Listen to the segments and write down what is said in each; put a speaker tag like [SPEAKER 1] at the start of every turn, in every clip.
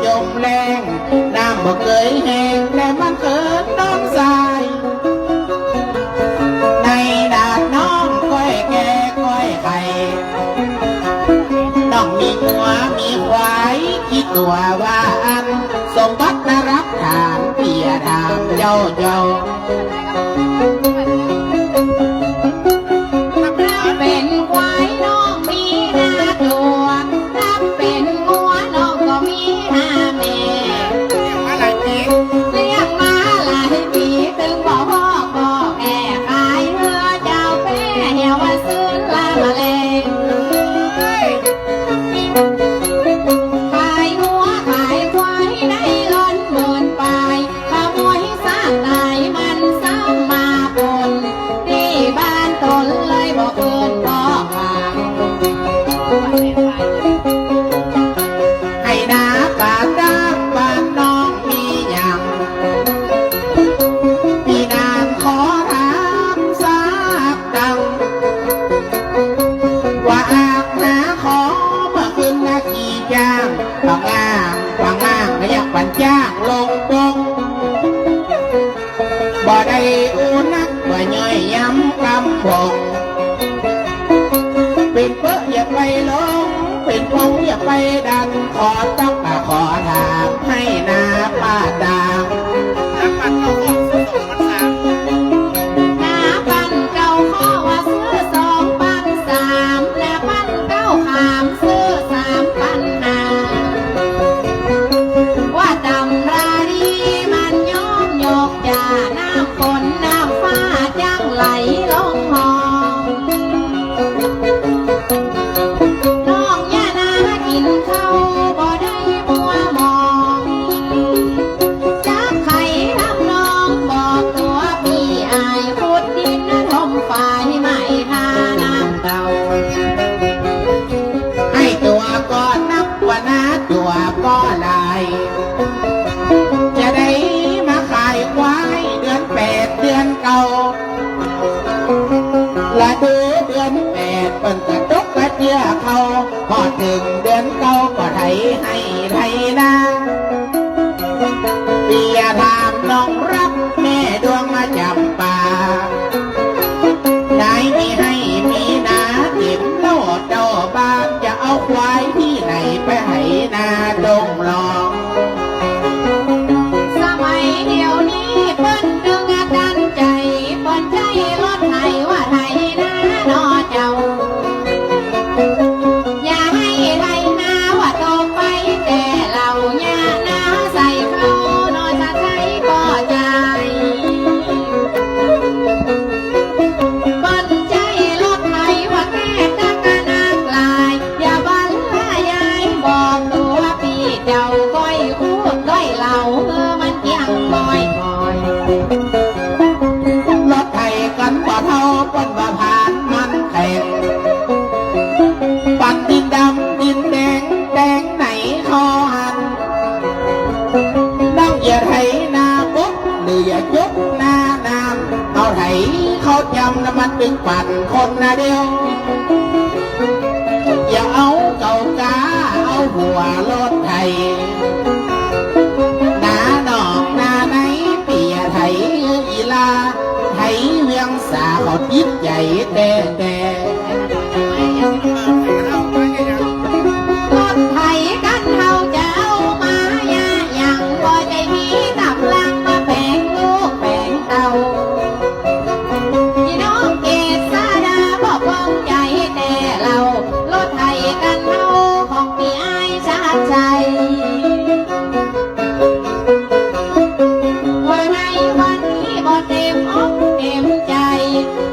[SPEAKER 1] จมแรงน้ำบ่เคยแห้งแต่มันเกิดน้องสายในดาดน้องก้อยแก่ก้อยไข่น้องมีหัวมีควายคิดตัวว่าอันสมบัตินรับฐานเปียดามเจ้า
[SPEAKER 2] เป็นควายน้องมี5 ตัวนับเป็นงัวน้องก็มี5 แม่เลี้ยงมาหลายปีถึงบ่พ่อบ่แก่ขายเรือเจ้าแป้เหี่ยวว่าซื้อลามาแรงขายหัวขายควายได้เงินหมื่นไปขโมยซากตายมันซ้ำมาปนที่บ้านตนเลยบ่เกินพ่อขา
[SPEAKER 1] ให้นาป่าดามบ้านน้องมีอย่างพี่นางขอถามสักดังว่าอาบนาขอเมื่อคืนนากี่จ้างบางอ้างก็อยากปั่นจ้างลงปงบ่ได้อูนักบ่ย่อยย้ำกำบงเป็นเปื้ออย่าไปลงเป็นพงอย่าไปดันขอต้องขอถามให้นาป้าดางน้ำปั่นเก่าของสุดมันสาม
[SPEAKER 2] น้ำปั่นเก่าขอว่าซื้อ2 ปัน 3น้ำปั่นเก่าขามซื้อ3 ปัน 5ว่าดำราดีมันย้อมยกจ่าน้ำฝนน้ำฟ้าจังไหลลงหอน้องย่านากินข้าวบ่ได้มัวมองจับไข่ทำน้องบอกตัวพี่อายพูดดินทมฝ่ายไม่ทาน้ำเก่า
[SPEAKER 1] ให้ตัวก็นับว่านาตัวก็ลายจะได้มาขายควายเดือน8 เดือนเก่าและดูเดือน8เปิ้นกระตกกระเจียเขาพอถึงเดือนเก่าก็ไถให้ไถนาเปียถามน้องรับแม่ดวงมาจำป่าได้มีให้มีนาเก็บโลดเจ้าบ้านจะเอาควายที่ไหนไปให้นาดงลอง
[SPEAKER 2] สมัยเดี๋ยวนี้เปิ้นดึงดันใจเปิ้นใจรถไถว่าไถนานอเจ้าอย่าให้ไถนาว่าโตไปแต่เราย่านาใส่เขานอนจะใช้ก็ใจเปิ้นใจรถไถว่าแค่ตะกะนักลายอย่าบันละยายบอกตัวพี่เจ้าก้อยคู่ก้อยเหล่ามันเกี่ยงคอย
[SPEAKER 1] รถไถกันบ่เท่าปนว่าผ่านมันแข่งปั่นดินดำดินแดงแดงไหนคอหันน้องอย่าไถนาปุ๊บหรืออย่าจุกหน้านามเอาไถเขาจำน้ำมันเป็นปั่นคนนะเดียวอย่าเอาเก่ากาเอาหัวรถไถนาดอกนาไหนเปียไถอีลาไถเวียงสาเขาจิตใจแต่
[SPEAKER 2] รถไถกันเฮาจะเอามาอย่างบ่ใจมีกำลังมาแปลงลูกแปลงเต่าพี่น้องเกษดาบอกวงใจแต่เรารถไถกันเฮาของพี่อายชาติใจว่าในวันนี้บ่เต็มอกเต็มใจ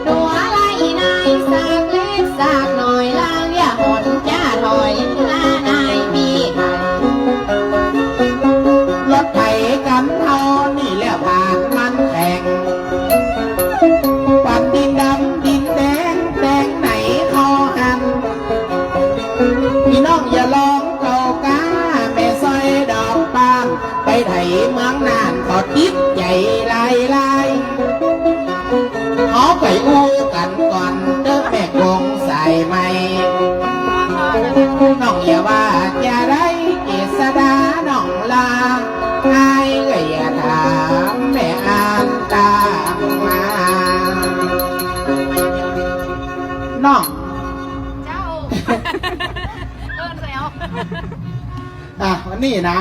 [SPEAKER 2] ตัวไล่นายสากเล็กสากหน่อยล่างอย่าหดจ้าถอยลานายมีไข่
[SPEAKER 1] รถไถกันเท่านี่แหละผ่านมันแข่งปั่นดินดำดินแดงแดงไหนคอหันพี่น้องอย่าลองเก่ากาแม่ซอยดอกปามไปไถเมืองนานขอติดใจลายเขาไปอู้กันก่อนเด้อแม่กงใส่ไหมน้องอย่าว่าจะได้เกษดาน้อง ลาไอ้ก็อย่าถามแม่อามตามมาน้อง
[SPEAKER 2] เจ้า เอิ้นแล้ว
[SPEAKER 1] วันนี้นะ